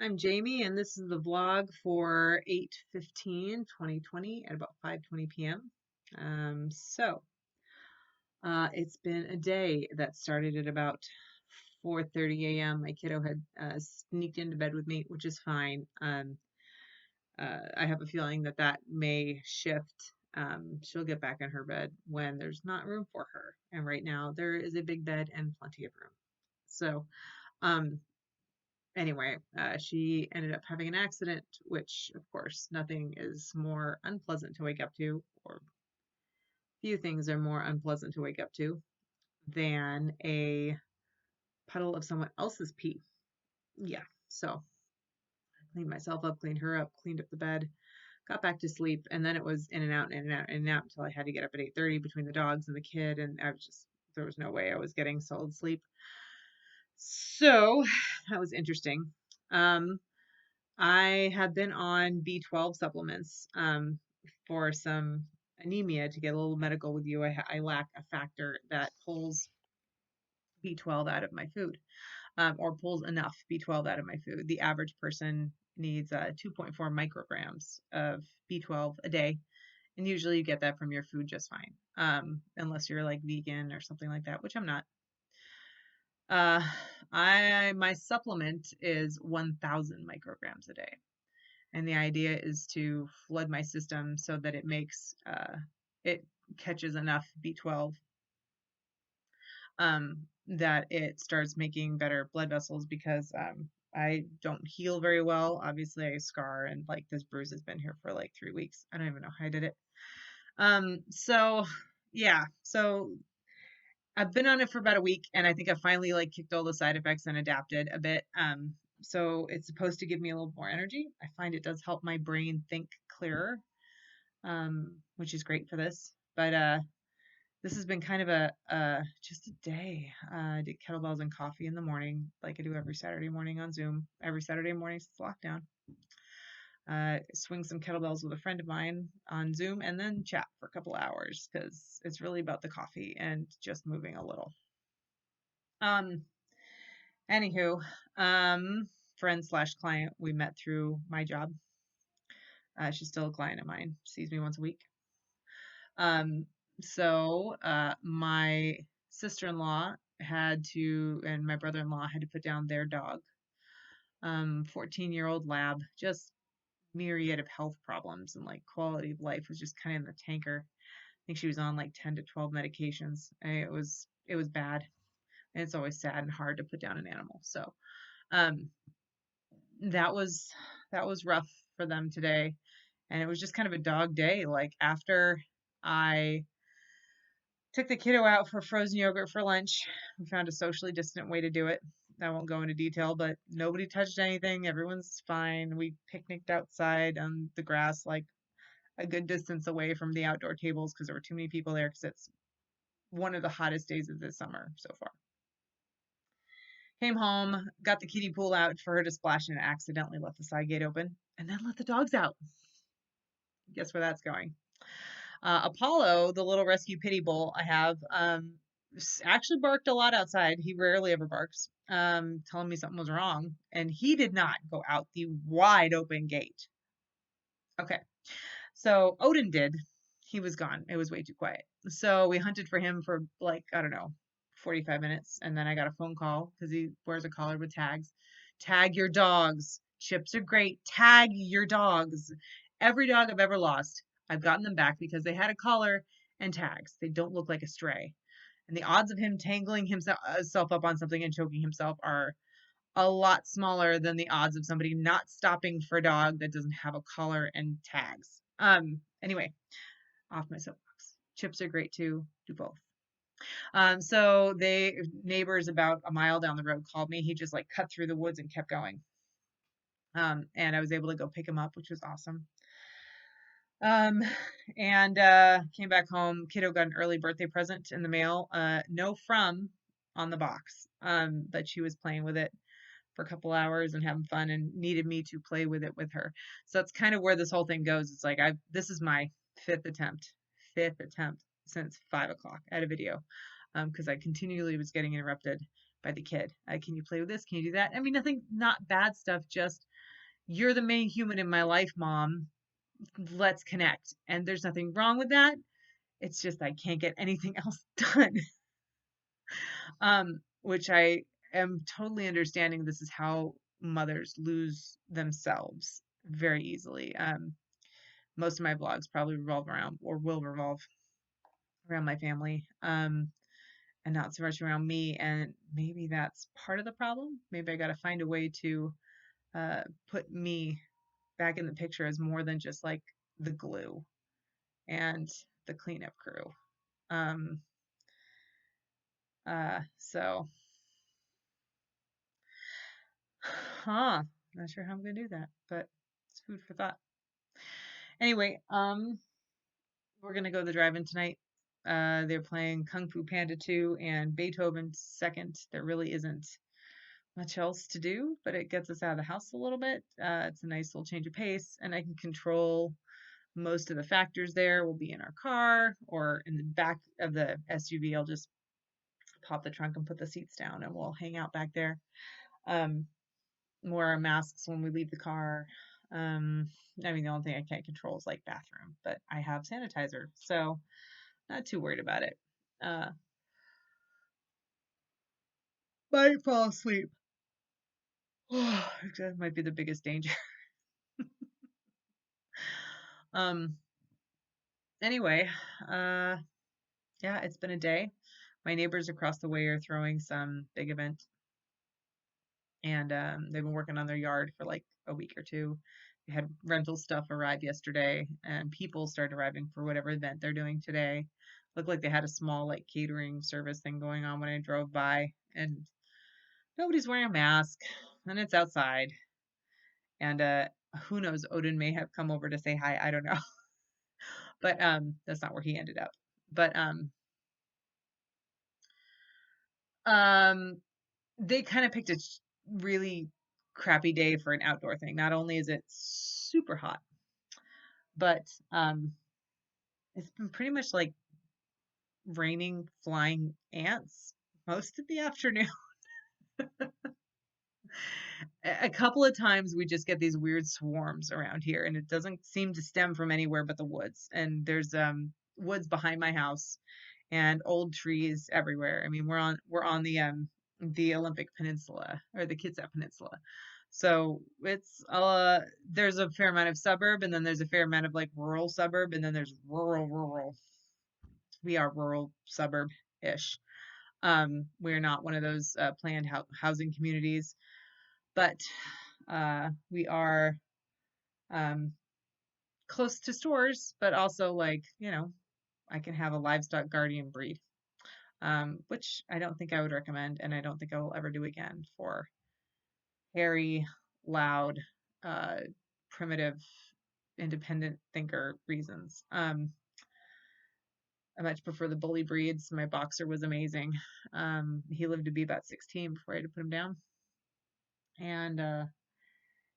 I'm Jamie, and this is the vlog for 8/15/2020 at about 5:20 p.m. It's been a day that started at about 4:30 a.m. My kiddo had sneaked into bed with me, which is fine. I have a feeling that that may shift. She'll get back in her bed when there's not room for her, and right now there is a big bed and plenty of room. So, um, anyway, she ended up having an accident, which, of course, nothing is more unpleasant to wake up to, or few things are more unpleasant to wake up to than a puddle of someone else's pee. Yeah, so I cleaned myself up, cleaned her up, cleaned up the bed, got back to sleep, and then it was in and out, in and out, in and out until I had to get up at 8:30 between the dogs and the kid, and there was no way I was getting solid sleep. So that was interesting. Um, I have been on B12 supplements for some anemia to get a little medical with you. I lack a factor that pulls B12 out of my food, or pulls enough B12 out of my food. The average person needs 2.4 micrograms of B12 a day, and usually you get that from your food just fine, unless you're like vegan or something like that, which I'm not. Uh, my supplement is 1,000 micrograms a day. And the idea is to flood my system so that it catches enough B12 that it starts making better blood vessels because I don't heal very well. Obviously, I scar and like this bruise has been here for like 3 weeks. I don't even know how I did it. So yeah, so I've been on it for about a week, and I think I finally like kicked all the side effects and adapted a bit. So it's supposed to give me a little more energy. I find it does help my brain think clearer, which is great for this. But this has been kind of a just a day. I did kettlebells and coffee in the morning, like I do every Saturday morning on Zoom. Every Saturday morning since lockdown. Swing some kettlebells with a friend of mine on Zoom, and then chat for a couple hours because it's really about the coffee and just moving a little. Um, Anywho, friend slash client we met through my job. She's still a client of mine. Sees me once a week. Um, my sister-in-law and my brother-in-law had to put down their dog. 14-year-old lab, just myriad of health problems, and like quality of life was just kind of in the tanker. I think she was on like 10 to 12 medications. And it was bad. And it's always sad and hard to put down an animal. So, um, that was that was rough for them today. And it was just kind of a dog day. Like after I took the kiddo out for frozen yogurt for lunch. We found a socially distant way to do it. I won't go into detail, but nobody touched anything. Everyone's fine. We picnicked outside on the grass, like a good distance away from the outdoor tables because there were too many people there because it's one of the hottest days of this summer so far. Came home, got the kiddie pool out for her to splash in, and accidentally left the side gate open and then let the dogs out. Guess where that's going? Apollo, the little rescue pity bull I have, actually barked a lot outside. He rarely ever barks, telling me something was wrong, and he did not go out the wide open gate. Okay, so Odin did. He was gone. It was way too quiet. So we hunted for him for like, I don't know, 45 minutes, and then I got a phone call because he wears a collar with tags. Tag your dogs. Chips are great. Tag your dogs. Every dog I've ever lost, I've gotten them back because they had a collar and tags. They don't look like a stray. And the odds of him tangling himself up on something and choking himself are a lot smaller than the odds of somebody not stopping for a dog that doesn't have a collar and tags. Anyway, off my soapbox. Chips are great too. Do both. So they neighbors about a mile down the road called me. He just like cut through the woods and kept going. And I was able to go pick him up, which was awesome. Um, and came back home. Kiddo got an early birthday present in the mail. No from on the box. But she was playing with it for a couple hours and having fun and needed me to play with it with her. So that's kind of where this whole thing goes. It's like this is my fifth attempt since 5 o'clock at a video. Because I continually was getting interrupted by the kid. Can you play with this? Can you do that? I mean, nothing, not bad stuff, just you're the main human in my life, Mom. Let's connect. And there's nothing wrong with that. It's just I can't get anything else done. Which I am totally understanding. This is how mothers lose themselves very easily. Most of my vlogs probably revolve around or will revolve around my family. And not so much around me. And maybe that's part of the problem. Maybe I got to find a way to put me back in the picture as more than just like the glue and the cleanup crew. Um, so, not sure how I'm gonna do that, but it's food for thought. Anyway, we're gonna go to the drive-in tonight. They're playing Kung Fu Panda 2 and Beethoven Second. There really isn't much else to do, but it gets us out of the house a little bit. It's a nice little change of pace, and I can control most of the factors there. We'll be in our car or in the back of the SUV. I'll just pop the trunk and put the seats down, and we'll hang out back there. Um, wear our masks when we leave the car. Um, I mean, the only thing I can't control is like bathroom, but I have sanitizer, so not too worried about it. Uh, might fall asleep. That might be the biggest danger. Um, anyway, uh, yeah, it's been a day. My neighbors across the way are throwing some big event, and they've been working on their yard for like a week or two. They had rental stuff arrive yesterday, and people started arriving for whatever event they're doing today. Looked like they had a small like catering service thing going on when I drove by, and nobody's wearing a mask, and it's outside. And who knows? Odin may have come over to say hi. I don't know, but that's not where he ended up. But um, they kind of picked a really crappy day for an outdoor thing. Not only is it super hot, but it's been pretty much like raining flying ants most of the afternoon. A couple of times we just get these weird swarms around here, and it doesn't seem to stem from anywhere but the woods. And there's woods behind my house and old trees everywhere. I mean, we're on the Olympic Peninsula or the Kitsap Peninsula. So it's there's a fair amount of suburb, and then there's a fair amount of like rural suburb, and then there's rural. We are rural suburb-ish. We're not one of those planned housing communities, but we are um, close to stores, but also like, I can have a livestock guardian breed, which I don't think I would recommend, and I don't think I will ever do again for hairy, loud, uh, primitive, independent thinker reasons. I much prefer the bully breeds. My boxer was amazing. He lived to be about 16 before I had to put him down.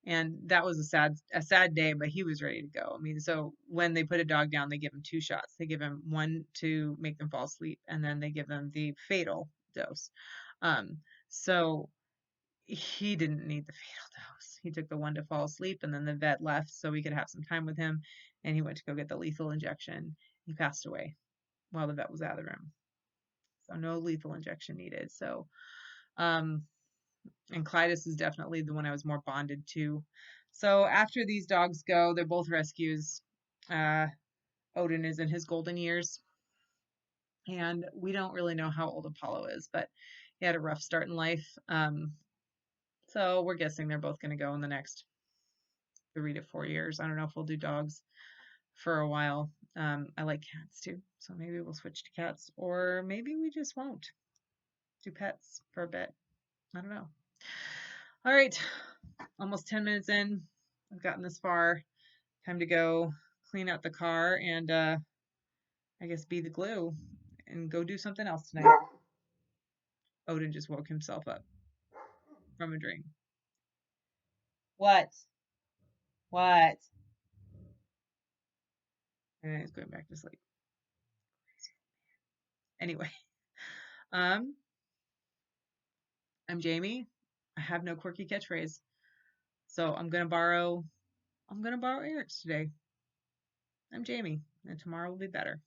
And that was a sad day, but he was ready to go. I mean, so when they put a dog down, they give him two shots. They give him one to make them fall asleep, and then they give them the fatal dose. Um, so he didn't need the fatal dose. He took the one to fall asleep, and then the vet left so we could have some time with him, and he went to go get the lethal injection. He passed away while the vet was out of the room. So no lethal injection needed. So, um, and Clytus is definitely the one I was more bonded to. So after these dogs go, they're both rescues. Uh, Odin is in his golden years, and we don't really know how old Apollo is, but he had a rough start in life. So we're guessing they're both going to go in the next 3 to 4 years. I don't know if we'll do dogs for a while. I like cats too, so maybe we'll switch to cats, or maybe we just won't do pets for a bit. I don't know. All right, almost 10 minutes in. I've gotten this far. Time to go clean out the car and I guess be the glue and go do something else tonight. Odin just woke himself up from a dream. What? What? And he's going back to sleep. Anyway, um, I'm Jamie. I have no quirky catchphrase. So I'm gonna borrow Eric's today. I'm Jamie, and tomorrow will be better.